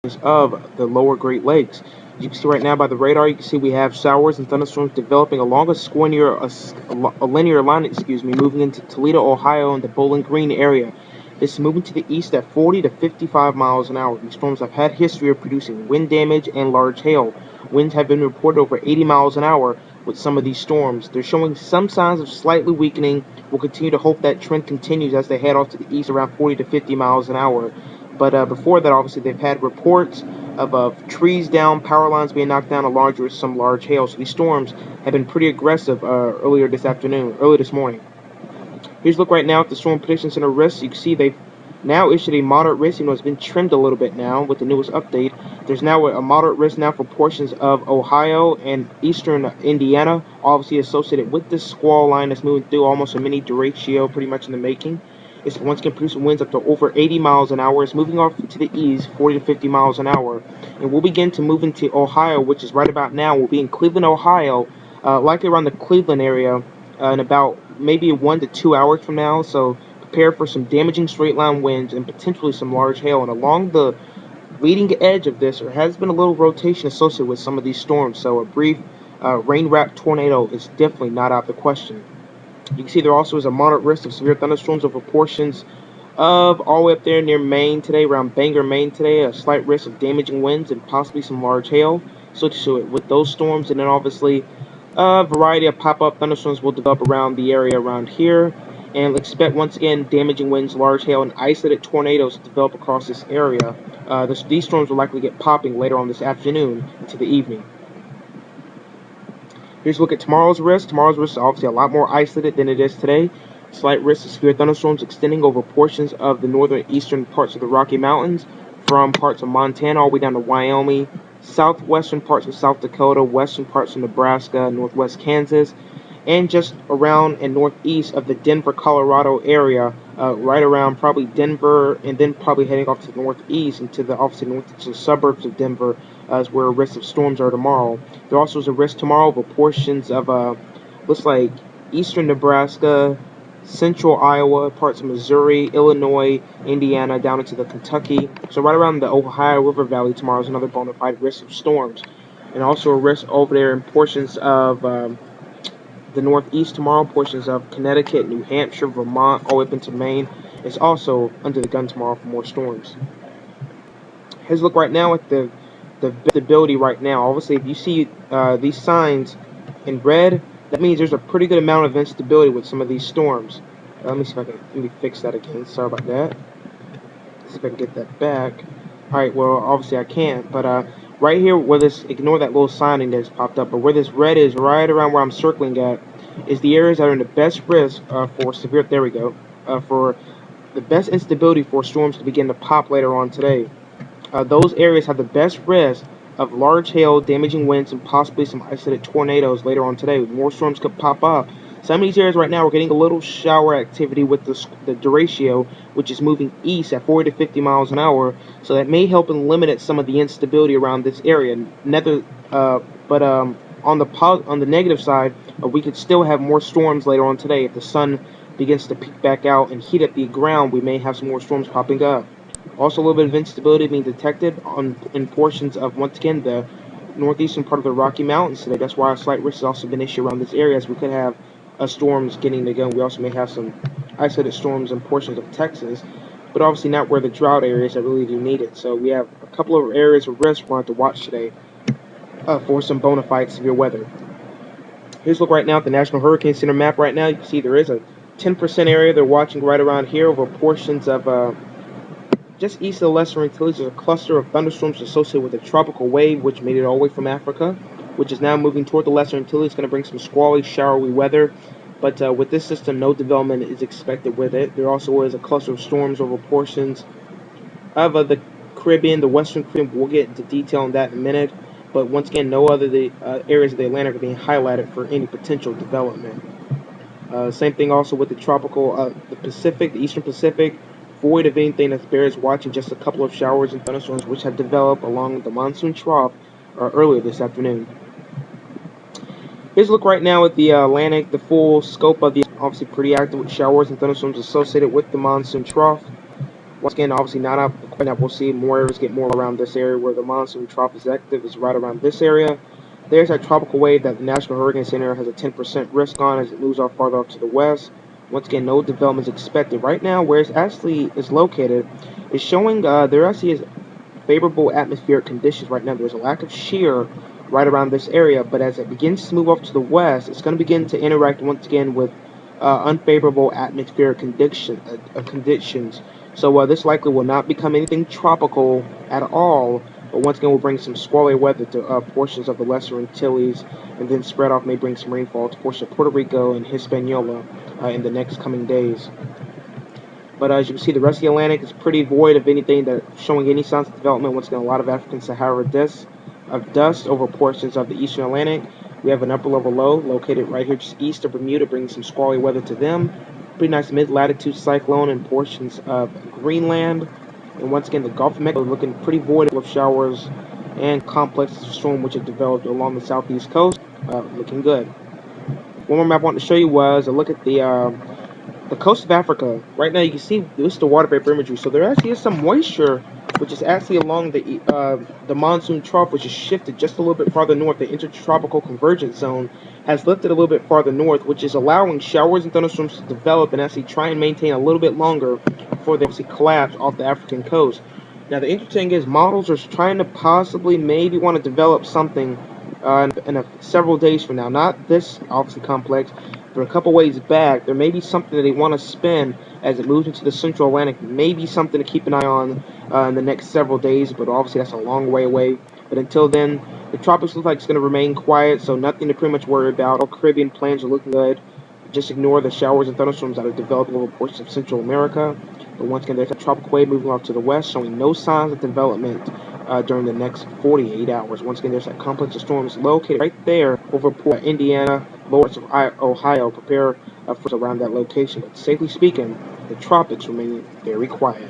of the lower Great Lakes. As you can see right now by the radar, you can see we have showers and thunderstorms developing along a linear line, moving into Toledo, Ohio, and the Bowling Green area. This is moving to the east at 40 to 55 miles an hour. These storms have had history of producing wind damage and large hail. Winds have been reported over 80 miles an hour with some of these storms. They're showing some signs of slightly weakening. We'll continue to hope that trend continues as they head off to the east around 40 to 50 miles an hour. But before that, obviously, they've had reports of trees down, power lines being knocked down, along with some large hail. So these storms have been pretty aggressive early this morning. Here's a look right now at the Storm Prediction Center risk. You can see they've now issued a moderate risk. It's been trimmed a little bit now with the newest update. There's now a moderate risk now for portions of Ohio and eastern Indiana, obviously associated with this squall line that's moving through, almost a mini derecho pretty much in the making. It's once again producing winds up to over 80 miles an hour. It's moving off to the east, 40 to 50 miles an hour. And we'll begin to move into Ohio, which is right about now. We'll be in Cleveland, Ohio, likely around the Cleveland area in about maybe 1 to 2 hours from now. So prepare for some damaging straight line winds and potentially some large hail. And along the leading edge of this, there has been a little rotation associated with some of these storms. So a brief rain-wrapped tornado is definitely not out of the question. You can see there also is a moderate risk of severe thunderstorms over portions of all the way up there near Maine today, around Bangor, Maine today. A slight risk of damaging winds and possibly some large hail. So with those storms, and then obviously a variety of pop-up thunderstorms will develop around the area around here. And expect once again damaging winds, large hail, and isolated tornadoes to develop across this area. These storms will likely get popping later on this afternoon into the evening. Here's a look at tomorrow's risk. Tomorrow's risk is obviously a lot more isolated than it is today. Slight risk of severe thunderstorms extending over portions of the northern eastern parts of the Rocky Mountains, from parts of Montana all the way down to Wyoming, southwestern parts of South Dakota, western parts of Nebraska, northwest Kansas, and just around and northeast of the Denver, Colorado area, right around probably Denver, and then probably heading off to the northeast into the obviously northeastern suburbs of Denver, is where risks of storms are tomorrow. There also is a risk tomorrow for portions of looks like eastern Nebraska, central Iowa, parts of Missouri, Illinois, Indiana, down into the Kentucky. So right around the Ohio River Valley tomorrow is another bona fide risk of storms, and also a risk over there in portions of the Northeast tomorrow, portions of Connecticut, New Hampshire, Vermont, all the way up into Maine. It's also under the gun tomorrow for more storms. Here's a look right now at the visibility right now. Obviously, if you see these signs in red, that means there's a pretty good amount of instability with some of these storms. Let me see if I can fix that again. Sorry about that. Let's see if I can get that back. Alright, well, obviously I can't, but right here where this, ignore that little signing that's popped up, but where this red is, right around where I'm circling at, is the areas that are in the best risk for severe, there we go, for the best instability for storms to begin to pop later on today. Those areas have the best risk of large hail, damaging winds, and possibly some isolated tornadoes later on today. More storms could pop up. Some of these areas right now we're getting a little shower activity with the derecho, which is moving east at 40 to 50 miles an hour. So that may help and limit some of the instability around this area. But on the negative side, we could still have more storms later on today. If the sun begins to peek back out and heat up the ground, we may have some more storms popping up. Also, a little bit of instability being detected in portions of, once again, the northeastern part of the Rocky Mountains today. That's why a slight risk has also been issued around this area, as we could have storms getting to go. We also may have some isolated storms in portions of Texas, but obviously not where the drought areas that really do need it. So we have a couple of areas of risk we're going to have to watch today for some bona fide severe weather. Here's a look right now at the National Hurricane Center map right now. You can see there is a 10% area they're watching right around here over portions of just east of the Lesser Antilles. There's a cluster of thunderstorms associated with a tropical wave, which made it all the way from Africa, which is now moving toward the Lesser Antilles. It's going to bring some squally, showery weather. But with this system, no development is expected with it. There also is a cluster of storms over portions of the Caribbean, the Western Caribbean. We'll get into detail on that in a minute. But once again, no other areas of the Atlantic are being highlighted for any potential development. Same thing also with the tropical, the Pacific, the Eastern Pacific. Void of anything that bears watching, just a couple of showers and thunderstorms which have developed along the monsoon trough earlier this afternoon. Here's a look right now at the Atlantic, the full scope of the obviously pretty active with showers and thunderstorms associated with the monsoon trough. Once again, obviously not out the question that we'll see more areas get more around this area where the monsoon trough is active is right around this area. There's that tropical wave that the National Hurricane Center has a 10% risk on as it moves off farther off to the west. Once again, no development is expected. Right now, where it actually is located is showing there actually is favorable atmospheric conditions right now. There's a lack of shear right around this area, but as it begins to move off to the west, it's going to begin to interact once again with unfavorable atmospheric conditions. So this likely will not become anything tropical at all, but once again will bring some squally weather to portions of the Lesser Antilles, and then spread off may bring some rainfall to portions of Puerto Rico and Hispaniola in the next coming days. But as you can see, the rest of the Atlantic is pretty void of anything that's showing any signs of development. Once again, a lot of African Sahara dust over portions of the eastern Atlantic. We have an upper level low located right here just east of Bermuda, bringing some squally weather to them. Pretty nice mid-latitude cyclone in portions of Greenland. And once again, the Gulf of Mexico looking pretty void of showers and complexes of storm which have developed along the southeast coast. Looking good. One more map I wanted to show you was a look at the coast of Africa. Right now you can see this is the water vapor imagery. So there actually is some moisture which is actually along the monsoon trough, which is shifted just a little bit farther north. The intertropical convergence zone has lifted a little bit farther north, which is allowing showers and thunderstorms to develop and actually try and maintain a little bit longer before they actually collapse off the African coast. Now the interesting thing is models are trying to possibly maybe want to develop something in several days from now. Not this obviously complex, but a couple ways back, there may be something that they want to spin as it moves into the central Atlantic. Maybe something to keep an eye on in the next several days, but obviously that's a long way away. But until then, the tropics look like it's going to remain quiet, so nothing to pretty much worry about. All Caribbean plans are looking good. Just ignore the showers and thunderstorms that are developing over portions of Central America. But once again, there's a tropical wave moving off to the west, showing no signs of development during the next 48 hours. Once again, there's that complex of storms located right there over Indiana, lower parts of Ohio. Prepare for around that location. But safely speaking, the tropics remain very quiet.